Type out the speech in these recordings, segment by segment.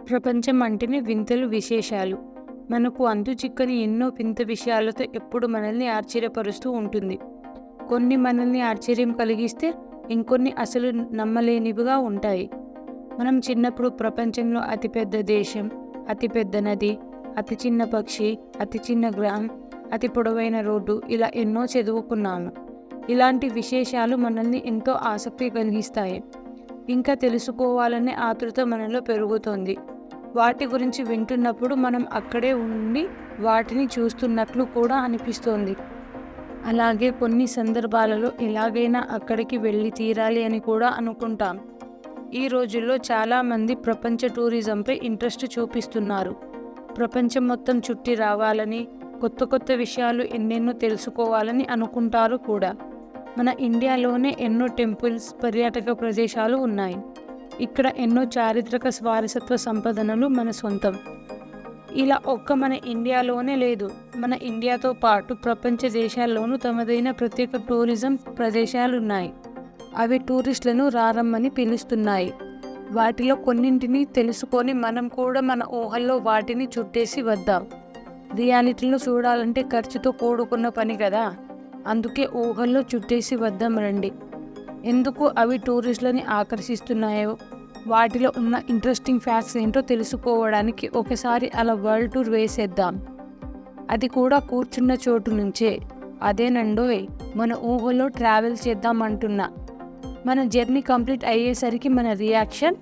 ప్రపంచం అంటేనే వింతలు విశేషాలు. మనకు అంతుచిక్కని ఎన్నో వింత విషయాలతో ఎప్పుడు మనల్ని ఆశ్చర్యపరుస్తూ ఉంటుంది. కొన్ని మనల్ని ఆశ్చర్యం కలిగిస్తే, ఇంకొన్ని అసలు నమ్మలేనివిగా ఉంటాయి. మనం చిన్నప్పుడు ప్రపంచంలో అతిపెద్ద దేశం, అతిపెద్ద నది, అతి చిన్న పక్షి, అతి చిన్న గ్రామం, అతి పొడవైన రోడ్డు ఇలా ఎన్నో చదువుకున్నాము. ఇలాంటి విశేషాలు మనల్ని ఎంతో ఆసక్తి కలిగిస్తాయి. ఇంకా తెలుసుకోవాలనే ఆతృత మనలో పెరుగుతోంది. వాటి గురించి వింటున్నప్పుడు మనం అక్కడే ఉండి వాటిని చూస్తున్నట్లు కూడా అనిపిస్తోంది. అలాగే కొన్ని సందర్భాలలో ఎలాగైనా అక్కడికి వెళ్ళి తీరాలి అని కూడా అనుకుంటాం. ఈ రోజుల్లో చాలామంది ప్రపంచ టూరిజంపై ఇంట్రెస్ట్ చూపిస్తున్నారు. ప్రపంచం మొత్తం చుట్టి రావాలని, కొత్త కొత్త విషయాలు ఎన్నెన్నో తెలుసుకోవాలని అనుకుంటారు కూడా. మన ఇండియాలోనే ఎన్నో టెంపుల్స్, పర్యాటక ప్రదేశాలు ఉన్నాయి. ఇక్కడ ఎన్నో చారిత్రక వారసత్వ సంపదనలు మన సొంతం. ఇలా ఒక్క మన ఇండియాలోనే లేదు, మన ఇండియాతో పాటు ప్రపంచ దేశాల్లోనూ తమదైన ప్రత్యేక టూరిజం ప్రదేశాలున్నాయి. అవి టూరిస్టులను రారమ్మని పిలుస్తున్నాయి. వాటిలో కొన్నింటిని తెలుసుకొని మనం కూడా మన ఊహల్లో వాటిని చుట్టేసి వద్దాం. రియాలిటీలో చూడాలంటే ఖర్చుతో కూడుకున్న పని కదా, అందుకే ఊహల్లో చుట్టేసి వద్దాం రండి. ఎందుకు అవి టూరిస్టులని ఆకర్షిస్తున్నాయో, వాటిలో ఉన్న ఇంట్రెస్టింగ్ ఫ్యాక్ట్స్ ఏంటో తెలుసుకోవడానికి ఒకసారి అలా వరల్డ్ టూర్ వేసేద్దాం. అది కూడా కూర్చున్న చోటు నుంచే. అదేనండోయ్, మన ఊహలో ట్రావెల్ చేద్దాం అంటున్నా. మన జర్నీ కంప్లీట్ అయ్యేసరికి మన రియాక్షన్.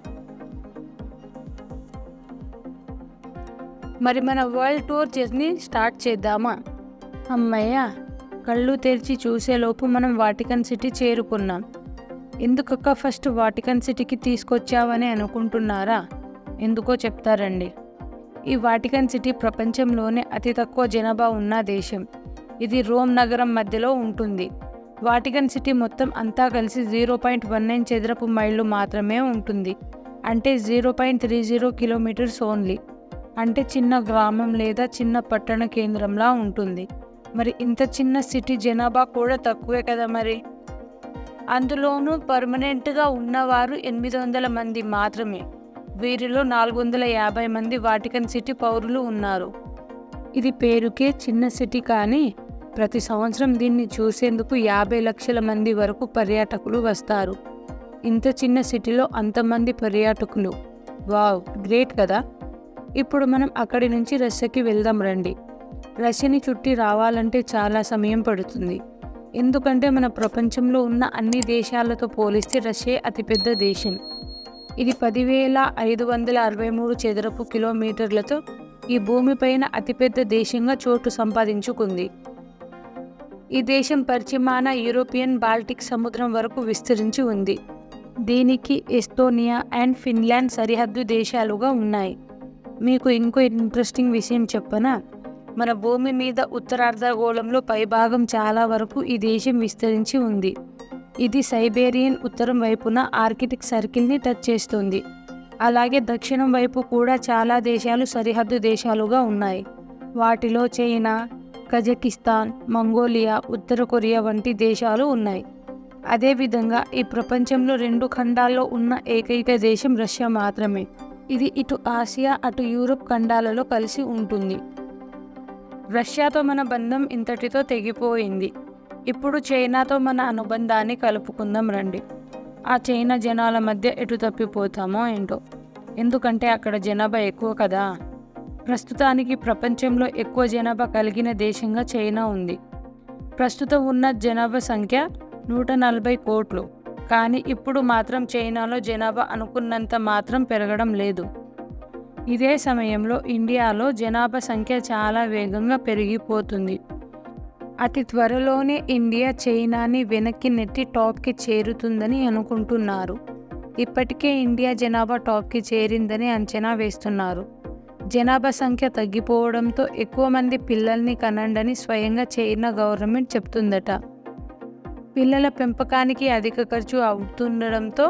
మరి మన వరల్డ్ టూర్ జర్నీ స్టార్ట్ చేద్దామా? అమ్మయ్య, కళ్ళు తెరిచి చూసేలోపు మనం వాటికన్ సిటీ చేరుకున్నాం. ఎందుకక్క ఫస్ట్ వాటికన్ సిటీకి తీసుకొచ్చావని అనుకుంటున్నారా? ఎందుకో చెప్తారండి. ఈ వాటికన్ సిటీ ప్రపంచంలోనే అతి తక్కువ జనాభా ఉన్న దేశం. ఇది రోమ్ నగరం మధ్యలో ఉంటుంది. వాటికన్ సిటీ మొత్తం అంతా కలిసి 0.19 చదరపు మైళ్ళు మాత్రమే ఉంటుంది. అంటే 0.30 కిలోమీటర్స్ ఓన్లీ. అంటే చిన్న గ్రామం లేదా చిన్న పట్టణ కేంద్రంలా ఉంటుంది. మరి ఇంత చిన్న సిటీ జనాభా కూడా తక్కువే కదా మరి. అందులోనూ పర్మనెంట్గా ఉన్నవారు 800 మంది మాత్రమే. వీరిలో 450 మంది వాటికన్ సిటీ పౌరులు ఉన్నారు. ఇది పేరుకే చిన్న సిటీ, కానీ ప్రతి సంవత్సరం దీన్ని చూసేందుకు 50 లక్షల మంది వరకు పర్యాటకులు వస్తారు. ఇంత చిన్న సిటీలో అంతమంది పర్యాటకులు, వావ్, గ్రేట్ కదా. ఇప్పుడు మనం అక్కడి నుంచి రష్యాకి వెళ్దాం రండి. రష్యాని చుట్టి రావాలంటే చాలా సమయం పడుతుంది. ఎందుకంటే మన ప్రపంచంలో ఉన్న అన్ని దేశాలతో పోలిస్తే రష్యా అతిపెద్ద దేశం. ఇది 10,563 చదరపు కిలోమీటర్లతో ఈ భూమిపైన అతిపెద్ద దేశంగా చోటు సంపాదించుకుంది. ఈ దేశం పశ్చిమాన యూరోపియన్ బాల్టిక్ సముద్రం వరకు విస్తరించి ఉంది. దీనికి ఎస్తోనియా అండ్ ఫిన్లాండ్ సరిహద్దు దేశాలుగా ఉన్నాయి. మీకు ఇంకో ఇంట్రెస్టింగ్ విషయం చెప్పనా? మన భూమి మీద ఉత్తరార్ధగోళంలో పైభాగం చాలా వరకు ఈ దేశం విస్తరించి ఉంది. ఇది సైబేరియన్ ఉత్తరం వైపున ఆర్కిటిక్ సర్కిల్ని టచ్ చేస్తుంది. అలాగే దక్షిణం వైపు కూడా చాలా దేశాలు సరిహద్దు దేశాలుగా ఉన్నాయి. వాటిలో చైనా, కజకిస్తాన్, మంగోలియా, ఉత్తర కొరియా వంటి దేశాలు ఉన్నాయి. అదేవిధంగా ఈ ప్రపంచంలో 2 ఖండాల్లో ఉన్న ఏకైక దేశం రష్యా మాత్రమే. ఇది ఇటు ఆసియా, అటు యూరోప్ ఖండాలలో కలిసి ఉంటుంది. రష్యాతో మన బంధం ఇంతటితో తెగిపోయింది. ఇప్పుడు చైనాతో మన అనుబంధాన్ని కలుపుకుందాం రండి. ఆ చైనా జనాల మధ్య ఎటు తప్పిపోతామో ఏంటో. ఎందుకంటే అక్కడ జనాభా ఎక్కువ కదా. ప్రస్తుతానికి ప్రపంచంలో ఎక్కువ జనాభా కలిగిన దేశంగా చైనా ఉంది. ప్రస్తుతం ఉన్న జనాభా సంఖ్య 140 కోట్లు. కానీ ఇప్పుడు మాత్రం చైనాలో జనాభా అనుకున్నంత మాత్రం పెరగడం లేదు. ఇదే సమయంలో ఇండియాలో జనాభా సంఖ్య చాలా వేగంగా పెరిగిపోతుంది. అతి త్వరలోనే ఇండియా చైనాని వెనక్కి నెట్టి టాప్కి చేరుతుందని అనుకుంటున్నారు. ఇప్పటికే ఇండియా జనాభా టాప్కి చేరిందని అంచనా వేస్తున్నారు. జనాభా సంఖ్య తగ్గిపోవడంతో ఎక్కువ మంది పిల్లల్ని కనండని స్వయంగా చైనా గవర్నమెంట్ చెప్తుందట. పిల్లల పెంపకానికి అధిక ఖర్చు అవుతుండడంతో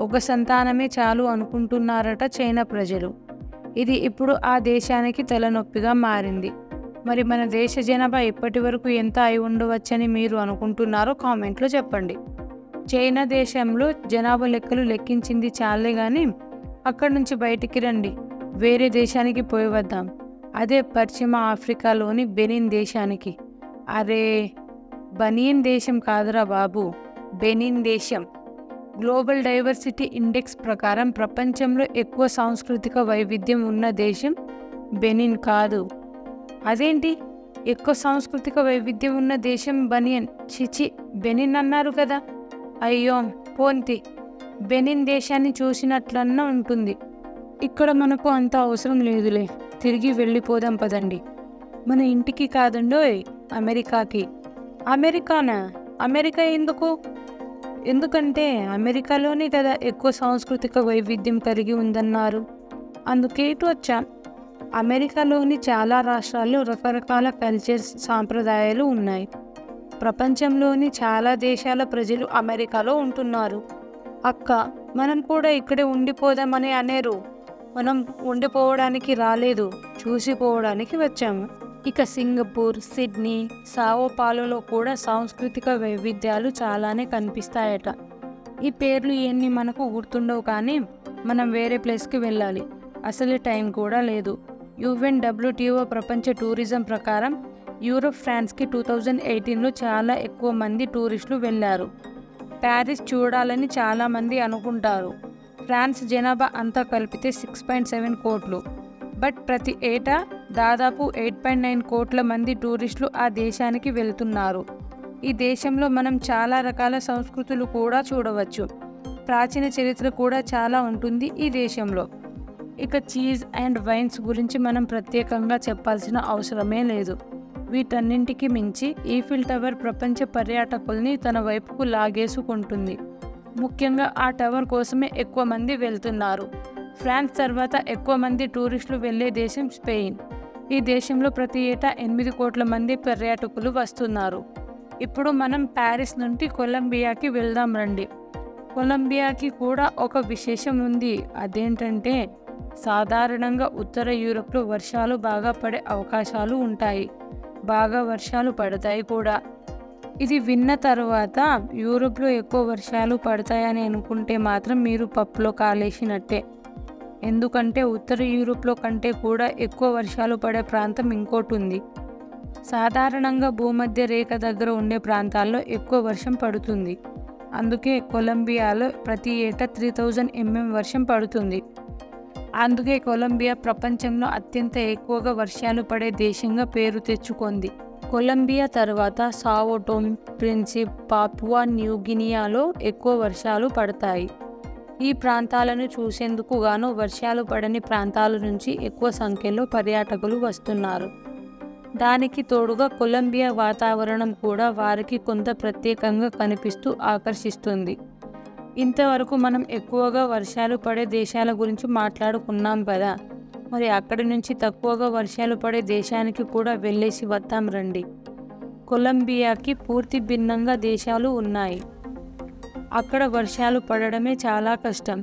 ఒక సంతానమే చాలు అనుకుంటున్నారట చైనా ప్రజలు. ఇది ఇప్పుడు ఆ దేశానికి తలనొప్పిగా మారింది. మరి మన దేశ జనాభా ఇప్పటి వరకు ఎంత అయి ఉండవచ్చని మీరు అనుకుంటున్నారో కామెంట్లో చెప్పండి. చైనా దేశంలో జనాభా లెక్కలు లెక్కించింది చాలే కానీ అక్కడి నుంచి బయటికి రండి. వేరే దేశానికి పోయి వద్దాం. అదే పశ్చిమ ఆఫ్రికాలోని బెనిన్ దేశానికి. అరే, బనియన్ దేశం కాదురా బాబు, బెనిన్ దేశం. గ్లోబల్ డైవర్సిటీ ఇండెక్స్ ప్రకారం ప్రపంచంలో ఎక్కువ సాంస్కృతిక వైవిధ్యం ఉన్న దేశం బెనిన్ కాదు. అదేంటి, ఎక్కువ సాంస్కృతిక వైవిధ్యం ఉన్న దేశం బనియన్? చిచి, బెనిన్ అన్నారు కదా. అయ్యో పోంతి, బెనిన్ దేశాన్ని చూసినట్లన్నా ఉంటుంది. ఇక్కడ మనకు అంత అవసరం లేదులే, తిరిగి వెళ్ళిపోదాం పదండి. మన ఇంటికి కాదండోయ్, అమెరికాకి. అమెరికానా? అమెరికా ఎందుకు? ఎందుకంటే అమెరికాలోనే కదా ఎక్కువ సాంస్కృతిక వైవిధ్యం కలిగి ఉందన్నారు. అందుకే ఇటు వచ్చాం. అమెరికాలోని చాలా రాష్ట్రాల్లో రకరకాల కల్చర్స్, సాంప్రదాయాలు ఉన్నాయి. ప్రపంచంలోని చాలా దేశాల ప్రజలు అమెరికాలో ఉంటున్నారు. అక్క, మనం కూడా ఇక్కడే ఉండిపోదామని అనేరు. మనం ఉండిపోవడానికి రాలేదు, చూసిపోవడానికి వచ్చాము. ఇక సింగపూర్, సిడ్నీ, సావో పాలోలో కూడా సాంస్కృతిక వైవిధ్యాలు చాలానే కనిపిస్తాయట. ఈ పేర్లు ఇవన్నీ మనకు గుర్తుండవు, కానీ మనం వేరే ప్లేస్కి వెళ్ళాలి. అసలు టైం కూడా లేదు. UNWTO ప్రపంచ టూరిజం ప్రకారం యూరోప్, ఫ్రాన్స్కి 2018లో చాలా ఎక్కువ మంది టూరిస్టులు వెళ్ళారు. ప్యారిస్ చూడాలని చాలామంది అనుకుంటారు. ఫ్రాన్స్ జనాభా అంతా కలిపితే 6.7 కోట్లు. బట్ ప్రతి ఏటా దాదాపు 8.9 కోట్ల మంది టూరిస్టులు ఆ దేశానికి వెళ్తున్నారు. ఈ దేశంలో మనం చాలా రకాల సంస్కృతులు కూడా చూడవచ్చు. ప్రాచీన చరిత్ర కూడా చాలా ఉంటుంది ఈ దేశంలో. ఇక చీజ్ అండ్ వైన్స్ గురించి మనం ప్రత్యేకంగా చెప్పాల్సిన అవసరమే లేదు. వీటన్నింటికి మించి ఈఫిల్ టవర్ ప్రపంచ పర్యాటకుల్ని తన వైపుకు లాగేసుకుంటుంది. ముఖ్యంగా ఆ టవర్ కోసమే ఎక్కువ మంది వెళ్తున్నారు. ఫ్రాన్స్ తర్వాత ఎక్కువ మంది టూరిస్టులు వెళ్ళే దేశం స్పెయిన్. ఈ దేశంలో ప్రతి ఏటా 8 కోట్ల మంది పర్యాటకులు వస్తున్నారు. ఇప్పుడు మనం ప్యారిస్ నుండి కొలంబియాకి వెళ్దాం రండి. కొలంబియాకి కూడా ఒక విశేషం ఉంది. అదేంటంటే సాధారణంగా ఉత్తర యూరోప్లో వర్షాలు బాగా పడే అవకాశాలు ఉంటాయి. బాగా వర్షాలు పడతాయి కూడా. ఇది విన్న తర్వాత యూరోప్లో ఎక్కువ వర్షాలు పడతాయని అనుకుంటే మాత్రం మీరు పప్పులో కాలేసినట్టే. ఎందుకంటే ఉత్తర యూరోప్లో కంటే కూడా ఎక్కువ వర్షాలు పడే ప్రాంతం ఇంకోటి ఉంది. సాధారణంగా భూమధ్య రేఖ దగ్గర ఉండే ప్రాంతాల్లో ఎక్కువ వర్షం పడుతుంది. అందుకే కొలంబియాలో ప్రతి ఏటా 3000 mm వర్షం పడుతుంది. అందుకే కొలంబియా ప్రపంచంలో అత్యంత ఎక్కువగా వర్షాలు పడే దేశంగా పేరు తెచ్చుకుంది. కొలంబియా తర్వాత సావో టోమ్, ప్రిన్సిప్, పాపువా న్యూగినియాలో ఎక్కువ వర్షాలు పడతాయి. ఈ ప్రాంతాలను చూసేందుకు గాను వర్షాలు పడని ప్రాంతాల నుంచి ఎక్కువ సంఖ్యలో పర్యాటకులు వస్తున్నారు. దానికి తోడుగా కొలంబియా వాతావరణం కూడా వారికి కొంత ప్రత్యేకంగా కనిపిస్తూ ఆకర్షిస్తుంది. ఇంతవరకు మనం ఎక్కువగా వర్షాలు పడే దేశాల గురించి మాట్లాడుకున్నాం కదా, మరి అక్కడి నుంచి తక్కువగా వర్షాలు పడే దేశానికి కూడా వెళ్ళేసి వద్దాం రండి. కొలంబియాకి పూర్తి భిన్నంగా దేశాలు ఉన్నాయి. అక్కడ వర్షాలు పడడమే చాలా కష్టం.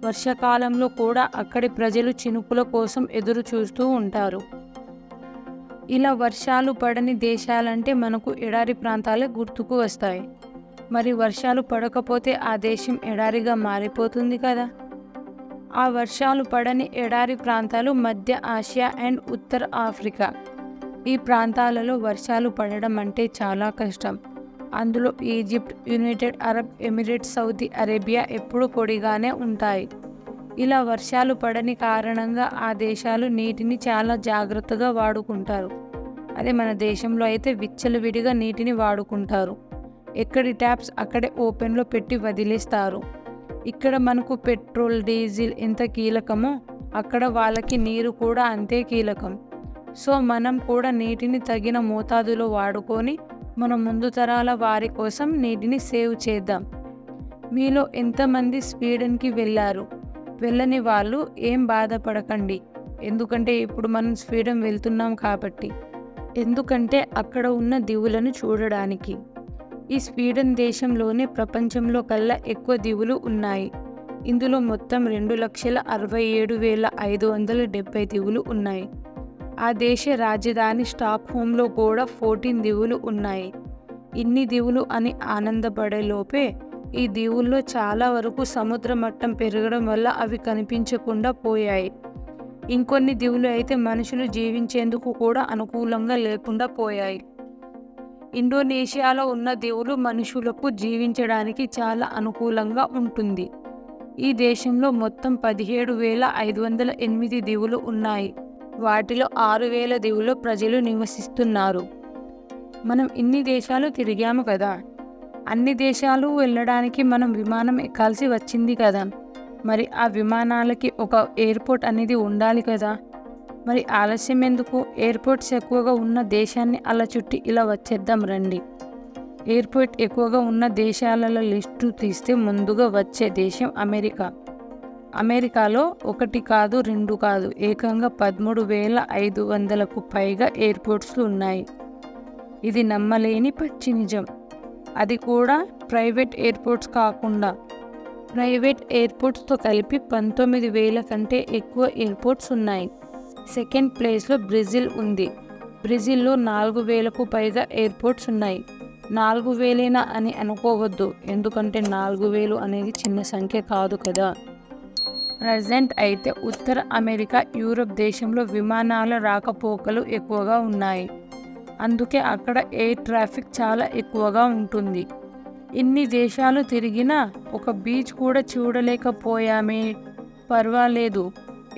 వర్షాకాలంలో కూడా అక్కడి ప్రజలు చినుకుల కోసం ఎదురు చూస్తూ ఉంటారు. ఇలా వర్షాలు పడని దేశాలంటే మనకు ఎడారి ప్రాంతాలే గుర్తుకు వస్తాయి. మరి వర్షాలు పడకపోతే ఆ దేశం ఎడారిగా మారిపోతుంది కదా. ఆ వర్షాలు పడని ఎడారి ప్రాంతాలు మధ్య ఆసియా అండ్ ఉత్తర ఆఫ్రికా. ఈ ప్రాంతాలలో వర్షాలు పడడం అంటే చాలా కష్టం. అందులో Egypt, United Arab Emirates, Saudi Arabia ఎప్పుడూ పొడిగానే ఉంటాయి. ఇలా వర్షాలు పడని కారణంగా ఆ దేశాలు నీటిని చాలా జాగ్రత్తగా వాడుకుంటారు. అదే మన దేశంలో అయితే విచ్చలవిడిగా నీటిని వాడుకుంటారు. ఎక్కడి ట్యాప్స్ అక్కడే ఓపెన్లో పెట్టి వదిలేస్తారు. ఇక్కడ మనకు పెట్రోల్, డీజిల్ ఎంత కీలకమో అక్కడ వాళ్ళకి నీరు కూడా అంతే కీలకం. సో మనం కూడా నీటిని తగిన మోతాదులో వాడుకొని మన ముందు తరాల వారి కోసం నీటిని సేవ్ చేద్దాం. మీలో ఎంతమంది స్వీడన్కి వెళ్ళారు? వెళ్ళని వాళ్ళు ఏం బాధపడకండి. ఎందుకంటే ఇప్పుడు మనం స్వీడన్ వెళ్తున్నాం కాబట్టి. ఎందుకంటే అక్కడ ఉన్న దీవులను చూడడానికి. ఈ స్వీడన్ దేశంలోనే ప్రపంచంలో కల్లా ఎక్కువ దీవులు ఉన్నాయి. ఇందులో మొత్తం 2,67,570 దీవులు ఉన్నాయి. ఆ దేశ రాజధాని స్టాక్హోమ్లో కూడా 14 దీవులు ఉన్నాయి. ఇన్ని దీవులు అని ఆనందపడే లోపే ఈ దీవుల్లో చాలా వరకు సముద్ర మట్టం పెరగడం వల్ల అవి కనిపించకుండా పోయాయి. ఇంకొన్ని దీవులు అయితే మనుషులు జీవించేందుకు కూడా అనుకూలంగా లేకుండా పోయాయి. ఇండోనేషియాలో ఉన్న దీవులు మనుషులకు జీవించడానికి చాలా అనుకూలంగా ఉంటుంది. ఈ దేశంలో మొత్తం 17,508 దీవులు ఉన్నాయి. వాటిలో 6,000 దీవుల్లో ప్రజలు నివసిస్తున్నారు. మనం ఇన్ని దేశాలు తిరిగాము కదా, అన్ని దేశాలు వెళ్ళడానికి మనం విమానం ఎక్కాల్సి వచ్చింది కదా, మరి ఆ విమానాలకి ఒక ఎయిర్పోర్ట్ అనేది ఉండాలి కదా. మరి ఆలస్యం ఎందుకు? ఎయిర్పోర్ట్స్ ఎక్కువగా ఉన్న దేశాన్ని అలా చుట్టి ఇలా వచ్చేద్దాం రండి. ఎయిర్పోర్ట్ ఎక్కువగా ఉన్న దేశాల లిస్టు తీస్తే ముందుగా వచ్చే దేశం అమెరికా. అమెరికాలో 1 కాదు 2 కాదు, ఏకంగా 13,500కు పైగా ఎయిర్పోర్ట్స్లు ఉన్నాయి. ఇది నమ్మలేని పచ్చి నిజం. అది కూడా ప్రైవేట్ ఎయిర్పోర్ట్స్ కాకుండా. ప్రైవేట్ ఎయిర్పోర్ట్స్తో కలిపి 19,000 కంటే ఎక్కువ ఎయిర్పోర్ట్స్ ఉన్నాయి. సెకండ్ ప్లేస్లో బ్రెజిల్ ఉంది. బ్రెజిల్లో 4,000కు పైగా ఎయిర్పోర్ట్స్ ఉన్నాయి. 4,000 అని అనుకోవద్దు, ఎందుకంటే 4,000 అనేది చిన్న సంఖ్య కాదు కదా. ప్రజెంట్ అయితే ఉత్తర అమెరికా, యూరప్ దేశంలో విమానాల రాకపోకలు ఎక్కువగా ఉన్నాయి. అందుకే అక్కడ ఎయిర్ ట్రాఫిక్ చాలా ఎక్కువగా ఉంటుంది. ఇన్ని దేశాలు తిరిగినా ఒక బీచ్ కూడా చూడలేకపోయామే. పర్వాలేదు,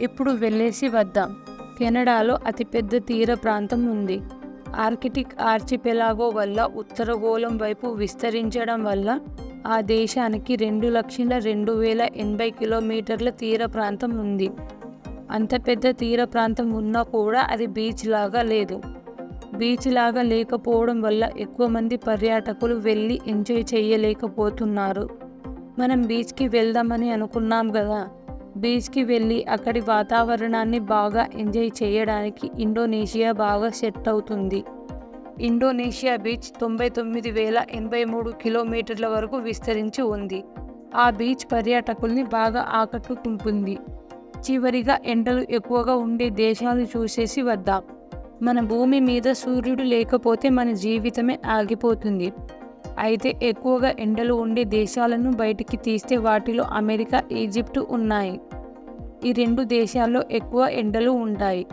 ఇప్పుడు వెళ్ళేసి వద్దాం. కెనడాలో అతిపెద్ద తీర ప్రాంతం ఉంది. ఆర్కిటిక్ ఆర్చిపెలాగో వల్ల ఉత్తరగోళం వైపు విస్తరించడం వల్ల ఆ దేశానికి 2,02,080 కిలోమీటర్ల తీర ప్రాంతం ఉంది. అంత పెద్ద తీర ప్రాంతం ఉన్నా కూడా అది బీచ్ లాగా లేదు. బీచ్ లాగా లేకపోవడం వల్ల ఎక్కువ మంది పర్యాటకులు వెళ్ళి ఎంజాయ్ చేయలేకపోతున్నారు. మనం బీచ్కి వెళ్దామని అనుకున్నాం కదా. బీచ్కి వెళ్ళి అక్కడి వాతావరణాన్ని బాగా ఎంజాయ్ చేయడానికి ఇండోనేషియా బాగా సెట్ అవుతుంది. ఇండోనేషియా బీచ్ 99,083 కిలోమీటర్ల వరకు విస్తరించి ఉంది. ఆ బీచ్ పర్యాటకుల్ని బాగా ఆకట్టుకుంటుంది. చివరిగా ఎండలు ఎక్కువగా ఉండే దేశాలు చూసేసి వద్దాం. మన భూమి మీద సూర్యుడు లేకపోతే మన జీవితమే ఆగిపోతుంది. అయితే ఎక్కువగా ఎండలు ఉండే దేశాలను బయటికి తీస్తే వాటిలో అమెరికా, ఈజిప్ట్ ఉన్నాయి. ఈ 2 దేశాల్లో ఎక్కువ ఎండలు ఉంటాయి.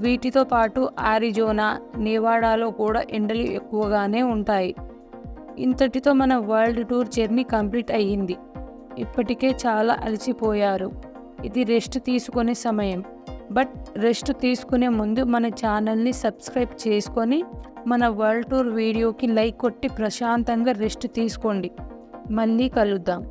వీటితో పాటు ఆరిజోనా, నెవాడాలో కూడా ఎండలు ఎక్కువగానే ఉంటాయి. ఇంతటితో మన వరల్డ్ టూర్ జర్నీ కంప్లీట్ అయ్యింది. ఇప్పటికే చాలా అలసిపోయారు. ఇది రెస్ట్ తీసుకునే సమయం. బట్ రెస్ట్ తీసుకునే ముందు మన ఛానల్ని సబ్స్క్రైబ్ చేసుకొని మన వరల్డ్ టూర్ వీడియోకి లైక్ కొట్టి ప్రశాంతంగా రెస్ట్ తీసుకోండి. మళ్ళీ కలుద్దాం.